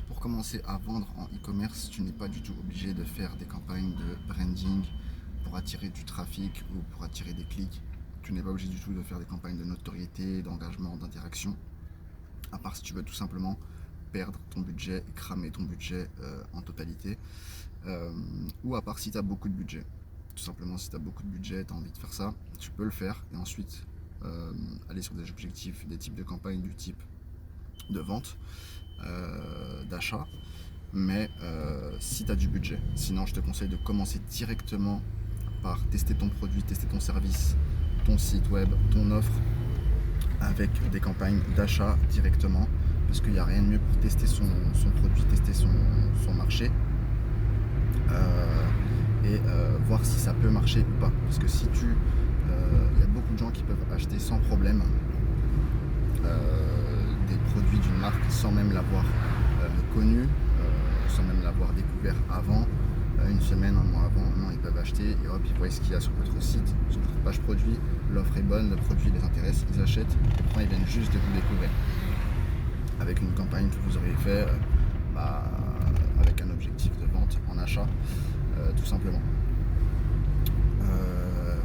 Alors pour commencer à vendre en e-commerce, tu n'es pas du tout obligé de faire des campagnes de branding pour attirer du trafic ou pour attirer des clics. Tu n'es pas obligé du tout de faire des campagnes de notoriété, d'engagement, d'interaction, à part si tu veux tout simplement perdre ton budget et cramer ton budget en totalité, euh, ou à part si tu as beaucoup de budget. Tout simplement si tu as beaucoup de budget, tu as envie de faire ça, tu peux le faire et ensuite aller sur des objectifs, des types de campagnes du type de vente, d'achat, mais si tu as du budget. Sinon, je te conseille de commencer directement par tester ton produit, tester ton service, ton site web, ton offre, avec des campagnes d'achat directement, parce qu'il n'y a rien de mieux pour tester son produit, tester son marché, et voir si ça peut marcher ou pas. Parce que si tu... Il y a beaucoup de gens qui peuvent acheter sans problème des produits d'une marque sans même l'avoir connu, sans même l'avoir découvert avant, une semaine, un mois avant. Non, ils peuvent acheter et hop, ils voient ce qu'il y a sur votre site, sur votre page produit, l'offre est bonne, le produit les intéresse, ils achètent, et pourtant ils viennent juste de vous découvrir. Avec une campagne que vous auriez fait avec un objectif de vente en achat, tout simplement.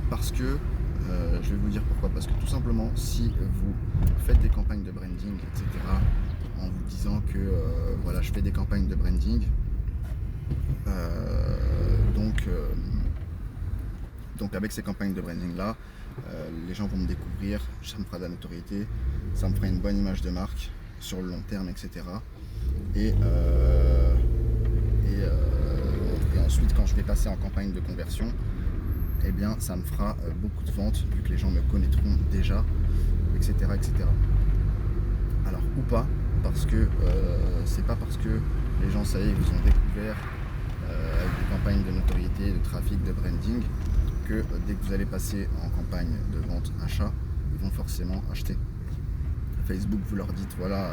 Parce que je vais vous dire pourquoi. Parce que tout simplement, si vous faites des campagnes de branding, etc., en vous disant que voilà, je fais des campagnes de branding, donc avec ces campagnes de branding là, les gens vont me découvrir, ça me fera de la notoriété, ça me fera une bonne image de marque sur le long terme, etc. Et ensuite, quand je vais passer en campagne de conversion, eh bien ça me fera beaucoup de ventes vu que les gens me connaîtront déjà, etc., etc. Alors ou pas, parce que c'est pas parce que les gens, ça y est, vous ont découvert avec des campagnes de notoriété, de trafic, de branding, que dès que vous allez passer en campagne de vente achat, ils vont forcément acheter. Facebook, vous leur dites voilà,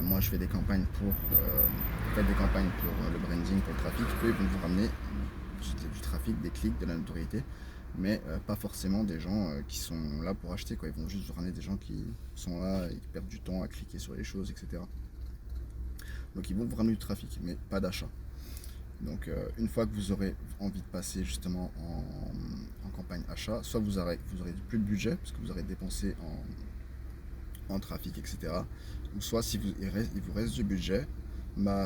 moi je fais des campagnes pour faites des campagnes pour le branding, pour le trafic, eux ils vont vous ramener du trafic, des clics, de la notoriété, mais pas forcément des gens qui sont là pour acheter, quoi. Ils vont juste vous ramener des gens qui sont là et qui perdent du temps à cliquer sur les choses, etc. Donc ils vont vous ramener du trafic, mais pas d'achat. Donc une fois que vous aurez envie de passer justement en campagne achat, soit vous aurez plus de budget parce que vous aurez dépensé en trafic, etc. Ou soit si il vous reste du budget,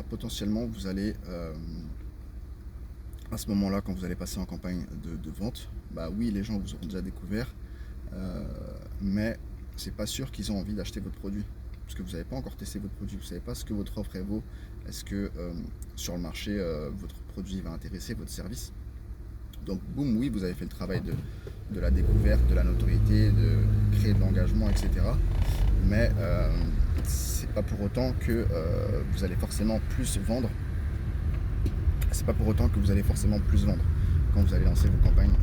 potentiellement vous allez à ce moment-là, quand vous allez passer en campagne de vente, oui, les gens vous auront déjà découvert, mais c'est pas sûr qu'ils ont envie d'acheter votre produit parce que vous n'avez pas encore testé votre produit, vous ne savez pas ce que votre offre vaut. Est-ce que sur le marché votre produit va intéresser, votre service? Donc boum, oui, vous avez fait le travail de la découverte, de la notoriété, de créer de l'engagement, etc. Mais c'est pas pour autant que vous allez forcément plus vendre. C'est pas pour autant que vous allez forcément plus vendre quand vous allez lancer vos campagnes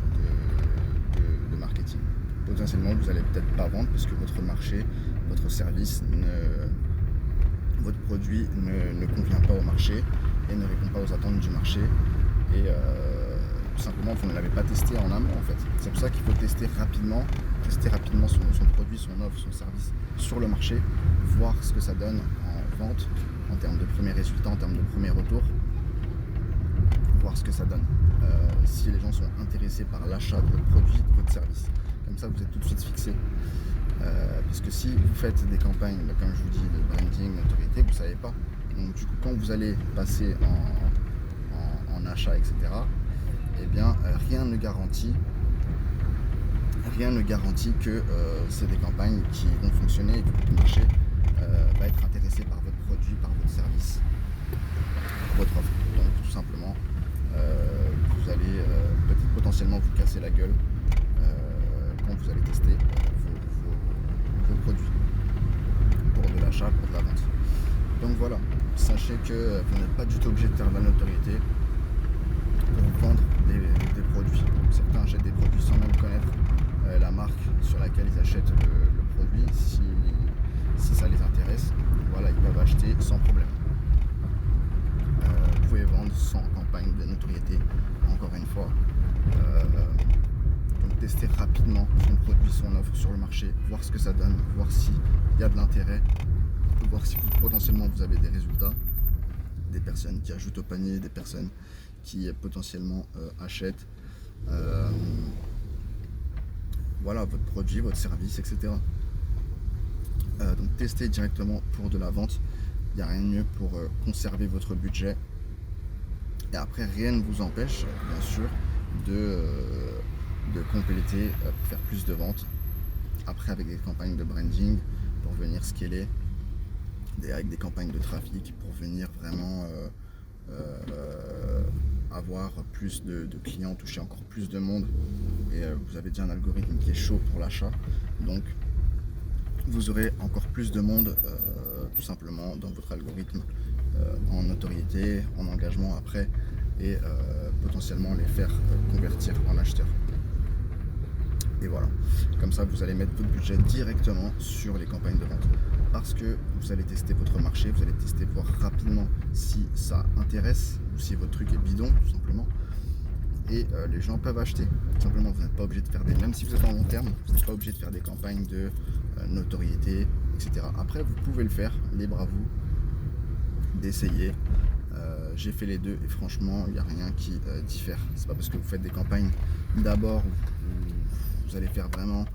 de marketing. Potentiellement, vous allez peut-être pas vendre parce que votre marché, votre service, votre produit ne convient pas au marché et ne répond pas aux attentes du marché. Et tout simplement, vous ne l'avez pas testé en amont en fait. C'est pour ça qu'il faut tester rapidement son produit, son offre, son service sur le marché, voir ce que ça donne en vente, en termes de premiers résultats, en termes de premiers retours, voir ce que ça donne. Si les gens sont intéressés par l'achat de votre produit, de votre service. Comme ça, vous êtes tout de suite fixé. Parce que si vous faites des campagnes, comme je vous dis, de branding, notoriété, vous ne savez pas. Donc du coup, quand vous allez passer en achat, etc., eh bien, rien ne garantit que c'est des campagnes qui vont fonctionner et que votre marché va être intéressé par votre produit, par votre service, par votre offre. Donc tout simplement, vous allez peut-être potentiellement vous casser la gueule quand vous allez tester vos produits pour de l'achat, pour de la vente. Donc voilà, sachez que vous n'êtes pas du tout obligé de faire de la notoriété pour vendre des produits. Certains achètent des produits sans même connaître la marque sur laquelle ils achètent le produit. Si ça les intéresse, voilà, ils peuvent acheter sans problème. Vous pouvez vendre sans campagne de notoriété, encore une fois. Donc tester rapidement son produit, son offre sur le marché, voir ce que ça donne, voir s'il y a de l'intérêt, voir si potentiellement vous avez des résultats. des personnes qui ajoutent au panier, des personnes qui potentiellement achètent voilà, votre produit, votre service, etc. Donc testez directement pour de la vente. Il n'y a rien de mieux pour conserver votre budget. Et après, rien ne vous empêche, bien sûr, de compléter pour faire plus de ventes. Après, avec des campagnes de branding pour venir scaler, avec des campagnes de trafic pour venir vraiment avoir plus de clients, toucher encore plus de monde. Et vous avez déjà un algorithme qui est chaud pour l'achat. Donc, vous aurez encore plus de monde tout simplement dans votre algorithme en notoriété, en engagement après et potentiellement les faire convertir en acheteurs. Et voilà, comme ça vous allez mettre votre budget directement sur les campagnes de vente parce que vous allez tester votre marché, vous allez tester voir rapidement si ça intéresse ou si votre truc est bidon tout simplement. Et les gens peuvent acheter. Tout simplement, vous n'êtes pas obligé de faire même si vous êtes en long terme, vous n'êtes pas obligé de faire des campagnes de notoriété, etc. Après, vous pouvez le faire, libre à vous d'essayer. J'ai fait les deux et franchement, il n'y a rien qui diffère. C'est pas parce que vous faites des campagnes d'abord où vous allez faire vraiment,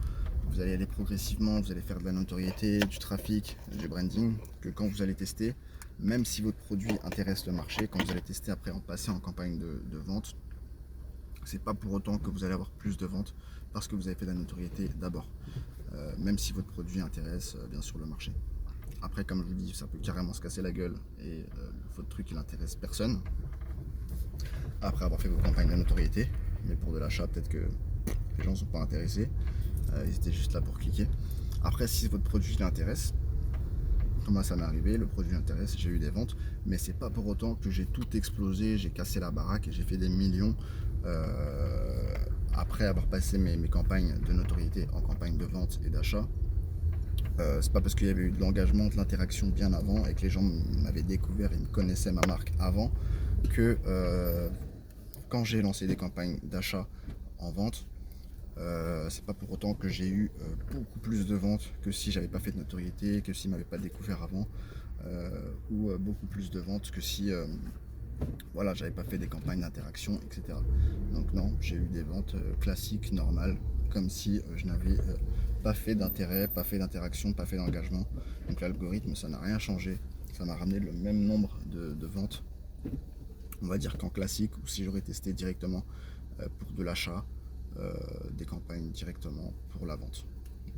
vous allez aller progressivement, vous allez faire de la notoriété, du trafic, du branding, que quand vous allez tester, même si votre produit intéresse le marché, quand vous allez tester après en passer en campagne de vente, c'est pas pour autant que vous allez avoir plus de ventes parce que vous avez fait de la notoriété d'abord, même si votre produit intéresse bien sûr le marché. Après, comme je vous dis, ça peut carrément se casser la gueule et votre truc il intéresse personne après avoir fait vos campagnes de notoriété, mais pour de l'achat peut-être que les gens ne sont pas intéressés, ils étaient juste là pour cliquer. Après, si votre produit l'intéresse, moi ça m'est arrivé, le produit intéresse, j'ai eu des ventes, mais c'est pas pour autant que j'ai tout explosé, j'ai cassé la baraque et j'ai fait des millions après avoir passé mes campagnes de notoriété en campagne de vente et d'achat. C'est pas parce qu'il y avait eu de l'engagement, de l'interaction bien avant et que les gens m'avaient découvert et me connaissaient ma marque avant que quand j'ai lancé des campagnes d'achat en vente, c'est pas pour autant que j'ai eu beaucoup plus de ventes que si j'avais pas fait de notoriété, que s'ils m'avaient pas découvert avant, ou beaucoup plus de ventes que si voilà, j'avais pas fait des campagnes d'interaction, etc. Donc non, j'ai eu des ventes classiques, normales, comme si je n'avais pas fait d'intérêt, pas fait d'interaction, pas fait d'engagement. Donc l'algorithme, ça n'a rien changé. Ça m'a ramené le même nombre de ventes, on va dire qu'en classique, ou si j'aurais testé directement pour de l'achat, des campagnes directement pour la vente.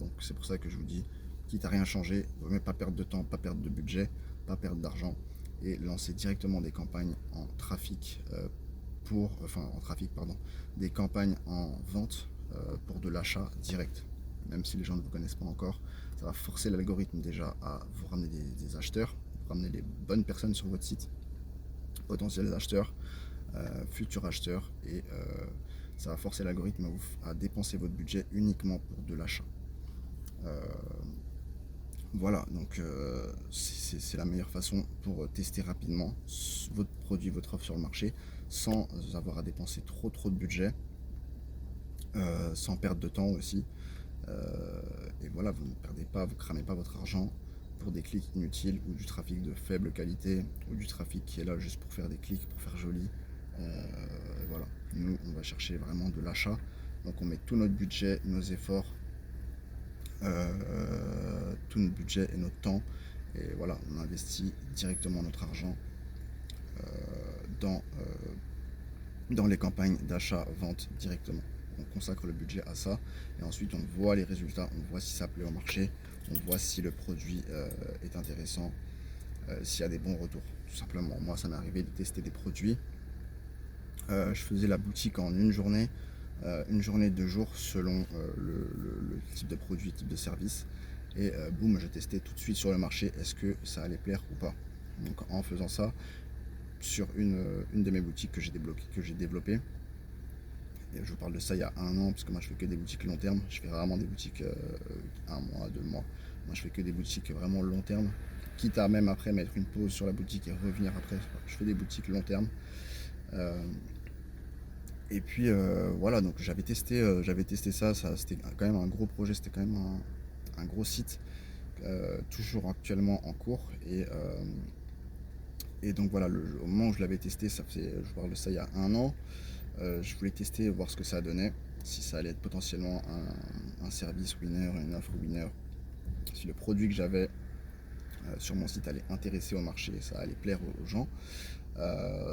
Donc c'est pour ça que je vous dis, quitte à rien changer, vaut mieux pas perdre de temps, pas perdre de budget, pas perdre d'argent et lancer directement des campagnes en trafic des campagnes en vente pour de l'achat direct. Même si les gens ne vous connaissent pas encore, ça va forcer l'algorithme déjà à vous ramener des acheteurs, vous ramener les bonnes personnes sur votre site, potentiels acheteurs, futurs acheteurs, et ça va forcer l'algorithme à dépenser votre budget uniquement pour de l'achat. Voilà, donc c'est la meilleure façon pour tester rapidement votre produit, votre offre sur le marché, sans avoir à dépenser trop de budget, sans perdre de temps aussi. Et voilà, vous ne perdez pas, vous cramez pas votre argent pour des clics inutiles ou du trafic de faible qualité ou du trafic qui est là juste pour faire des clics, pour faire joli. Voilà, nous on va chercher vraiment de l'achat, donc on met tout notre budget, nos efforts, tout notre budget et notre temps, et voilà, on investit directement notre argent dans, dans les campagnes d'achat-vente directement. On consacre le budget à ça et ensuite on voit les résultats, on voit si ça plaît au marché, on voit si le produit est intéressant, s'il y a des bons retours. Tout simplement, moi ça m'est arrivé de tester des produits. Je faisais la boutique en une journée, 2 jours selon le type de produit, type de service. Et boum, je testais tout de suite sur le marché, est-ce que ça allait plaire ou pas. Donc en faisant ça, sur une de mes boutiques que j'ai développées, et je vous parle de ça il y a 1 an, parce que moi je fais que des boutiques long terme, je fais rarement des boutiques 1 mois, 2 mois. Moi je fais que des boutiques vraiment long terme, quitte à même après mettre une pause sur la boutique et revenir après. Je fais des boutiques long terme. Et puis voilà, donc j'avais testé ça, c'était quand même un gros projet, c'était quand même un gros site, toujours actuellement en cours. Et donc voilà, au moment où je l'avais testé, je parle de ça il y a un an, je voulais tester, voir ce que ça donnait, si ça allait être potentiellement un service winner, une offre winner, si le produit que j'avais sur mon site allait intéresser au marché, ça allait plaire aux gens.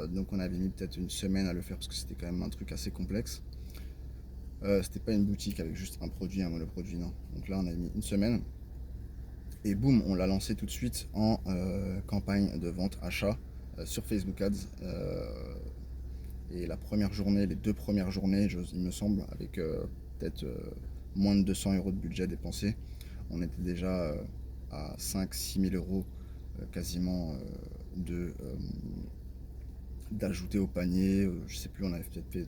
Donc on avait mis peut-être une semaine à le faire parce que c'était quand même un truc assez complexe. C'était pas une boutique avec juste un produit, un monoproduit, non. Donc là on a mis une semaine et boum, on l'a lancé tout de suite en campagne de vente achat sur Facebook Ads. Et la première journée, les 2 premières journées, il me semble, avec peut-être moins de 200 euros de budget dépensé, on était déjà à 5 000 à 6 000 euros quasiment d'ajouter au panier. Je sais plus, on avait peut-être fait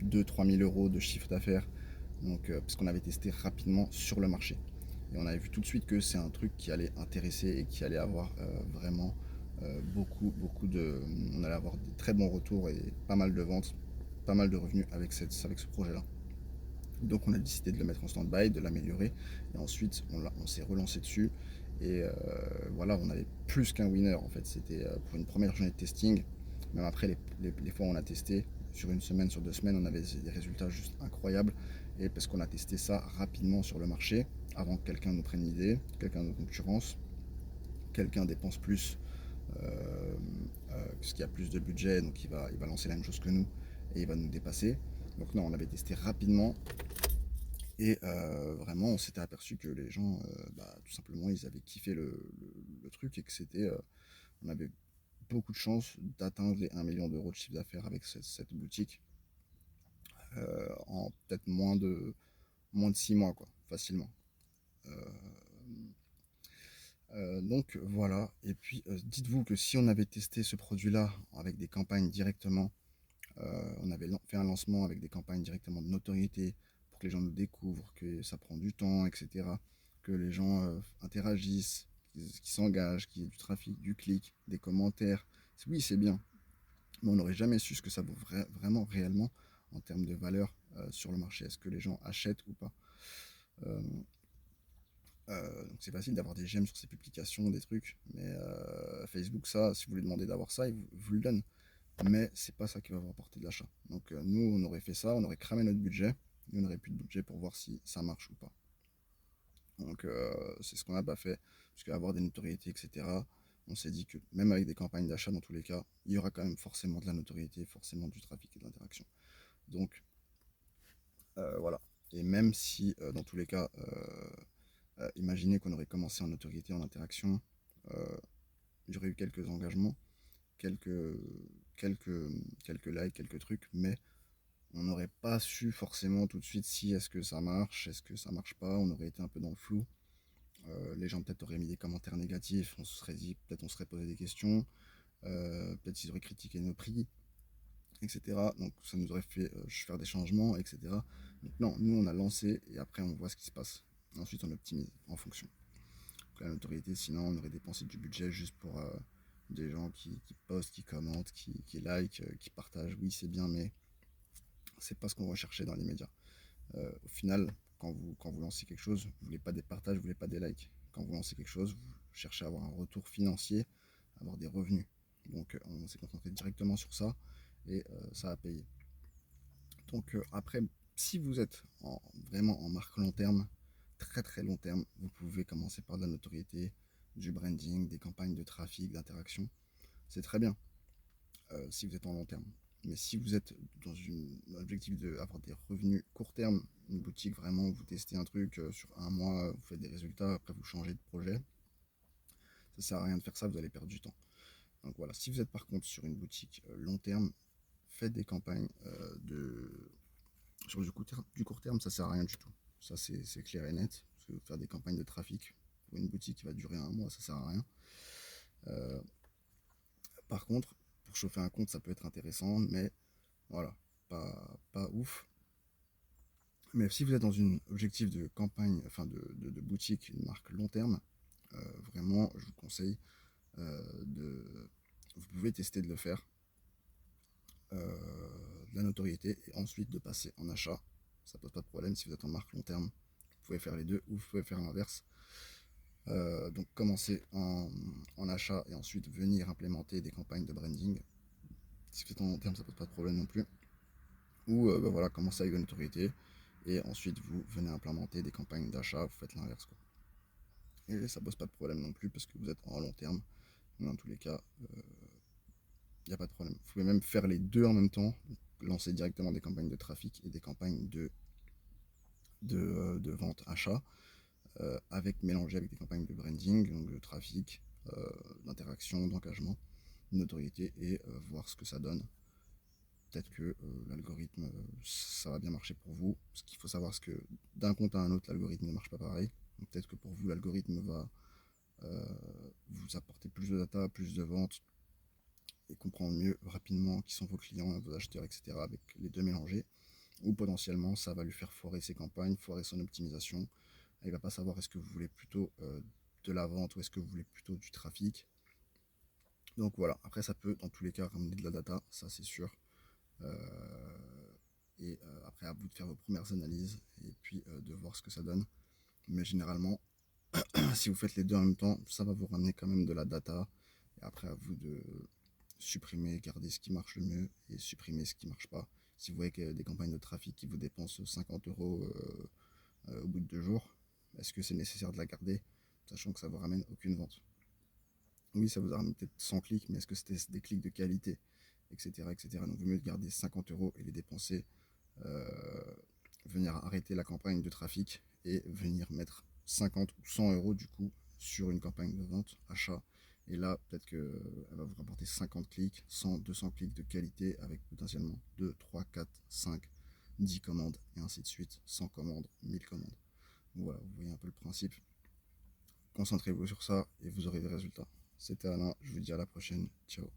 2 000 à 3 000 euros de chiffre d'affaires, donc parce qu'on avait testé rapidement sur le marché. Et on avait vu tout de suite que c'est un truc qui allait intéresser et qui allait avoir vraiment beaucoup de. On allait avoir des très bons retours et pas mal de ventes, pas mal de revenus avec ce projet-là. Donc on a décidé de le mettre en stand-by, de l'améliorer. Et ensuite on s'est relancé dessus. Et voilà, on avait plus qu'un winner en fait. C'était pour une première journée de testing. Même après les fois où on a testé, sur une semaine, sur 2 semaines, on avait des résultats juste incroyables. Et parce qu'on a testé ça rapidement sur le marché, avant que quelqu'un nous prenne l'idée, quelqu'un de nos concurrence, quelqu'un dépense plus, parce qu'il y a plus de budget, donc il va lancer la même chose que nous et il va nous dépasser. Donc non, on avait testé rapidement et vraiment, on s'était aperçu que les gens, tout simplement, ils avaient kiffé le truc et que on avait beaucoup de chance d'atteindre les 1 million d'euros de chiffre d'affaires avec cette boutique en peut-être moins de 6 mois, quoi, facilement. Euh, donc voilà. Et puis, dites-vous que si on avait testé ce produit-là avec des campagnes directement, on avait fait un lancement avec des campagnes directement de notoriété pour que les gens nous découvrent, que ça prend du temps, etc. Que les gens interagissent, qu'ils s'engagent, qu'il y ait du trafic, du clic, des commentaires. Oui, c'est bien, mais on n'aurait jamais su ce que ça vaut vraiment, réellement en termes de valeur sur le marché. Est-ce que les gens achètent ou pas? Euh, donc c'est facile d'avoir des j'aime sur ces publications, des trucs, mais Facebook, ça, si vous lui demandez d'avoir ça, il vous le donne. Mais c'est pas ça qui va vous rapporter de l'achat. Donc nous, on aurait fait ça, on aurait cramé notre budget, et on n'aurait plus de budget pour voir si ça marche ou pas. Donc c'est ce qu'on n'a pas fait, parce qu'avoir des notoriétés, etc., on s'est dit que même avec des campagnes d'achat, dans tous les cas, il y aura quand même forcément de la notoriété, forcément du trafic et de l'interaction. Donc voilà. Et même si, dans tous les cas, imaginez qu'on aurait commencé en notoriété, en interaction, euh, j'aurais eu quelques engagements, quelques, quelques, quelques likes, quelques trucs, mais on n'aurait pas su forcément tout de suite si est-ce que ça marche, est-ce que ça marche pas, on aurait été un peu dans le flou. Les gens peut-être auraient mis des commentaires négatifs, on se serait dit, peut-être on se serait posé des questions, peut-être ils auraient critiqué nos prix, etc. Donc ça nous aurait fait faire des changements, etc. Donc non, nous on a lancé et après on voit ce qui se passe. Ensuite on optimise en fonction. Donc, la notoriété, sinon on aurait dépensé du budget juste pour des gens qui postent, qui commentent, qui like, qui partagent. Oui c'est bien mais c'est pas ce qu'on va chercher dans les médias. Au final, quand vous lancez quelque chose, vous voulez pas des partages, vous voulez pas des likes. Quand vous lancez quelque chose, vous cherchez à avoir un retour financier, avoir des revenus. Donc on s'est concentré directement sur ça et ça a payé. Donc après, si vous êtes vraiment en marque long terme, très très long terme, vous pouvez commencer par de la notoriété, du branding, des campagnes de trafic, d'interaction. C'est très bien si vous êtes en long terme. Mais si vous êtes dans un objectif d'avoir des revenus court terme, une boutique vraiment où vous testez un truc sur un mois, vous faites des résultats, après vous changez de projet, ça sert à rien de faire ça, vous allez perdre du temps. Donc voilà, si vous êtes par contre sur une boutique long terme, faites des campagnes sur du court terme, ça sert à rien du tout. Ça c'est clair et net, parce que faire des campagnes de trafic pour une boutique qui va durer un mois, ça sert à rien. Euh, Par contre, pour chauffer un compte, ça peut être intéressant, mais voilà, pas ouf. Mais si vous êtes dans un objectif de campagne, enfin de boutique, une marque long terme, vraiment, je vous conseille de. Vous pouvez tester de le faire, de la notoriété, et ensuite de passer en achat. Ça pose pas de problème si vous êtes en marque long terme. Vous pouvez faire les deux ou vous pouvez faire l'inverse. Donc commencer en achat et ensuite venir implémenter des campagnes de branding. Si vous êtes en long terme, ça pose pas de problème non plus. Ou bah voilà, commencer avec une autorité et ensuite vous venez implémenter des campagnes d'achat, vous faites l'inverse quoi. Et ça pose pas de problème non plus parce que vous êtes en long terme. Mais dans tous les cas, il n'y a pas de problème. Vous pouvez même faire les deux en même temps, donc lancer directement des campagnes de trafic et des campagnes de vente achat, avec mélanger avec des campagnes de branding, donc de trafic, d'interaction, d'engagement, de notoriété et voir ce que ça donne. Peut-être que l'algorithme, ça va bien marcher pour vous. Ce qu'il faut savoir, c'est que d'un compte à un autre, l'algorithme ne marche pas pareil. Donc peut-être que pour vous, l'algorithme va vous apporter plus de data, plus de ventes et comprendre mieux rapidement qui sont vos clients, vos acheteurs, etc. avec les deux mélangés. Ou potentiellement, ça va lui faire foirer ses campagnes, foirer son optimisation. Il va pas savoir est-ce que vous voulez plutôt de la vente ou est-ce que vous voulez plutôt du trafic. Donc voilà, après ça peut dans tous les cas ramener de la data, ça c'est sûr. Et après à vous de faire vos premières analyses et puis de voir ce que ça donne. Mais généralement, si vous faites les deux en même temps, ça va vous ramener quand même de la data. Et après à vous de supprimer, garder ce qui marche le mieux et supprimer ce qui marche pas. Si vous voyez que des campagnes de trafic qui vous dépensent 50 € au bout de 2 jours, est-ce que c'est nécessaire de la garder, sachant que ça ne vous ramène aucune vente? Oui, ça vous a ramené peut-être 100 clics, mais est-ce que c'était des clics de qualité, etc., etc. Donc, il vaut mieux garder 50 € et les dépenser, euh, venir arrêter la campagne de trafic et venir mettre 50 ou 100 € du coup sur une campagne de vente, achat. Et là, peut-être qu'elle va vous rapporter 50 clics, 100, 200 clics de qualité avec potentiellement 2, 3, 4, 5, 10 commandes et ainsi de suite, 100 commandes, 1000 commandes. Donc voilà, vous voyez un peu le principe. Concentrez-vous sur ça et vous aurez des résultats. C'était Alain, je vous dis à la prochaine. Ciao.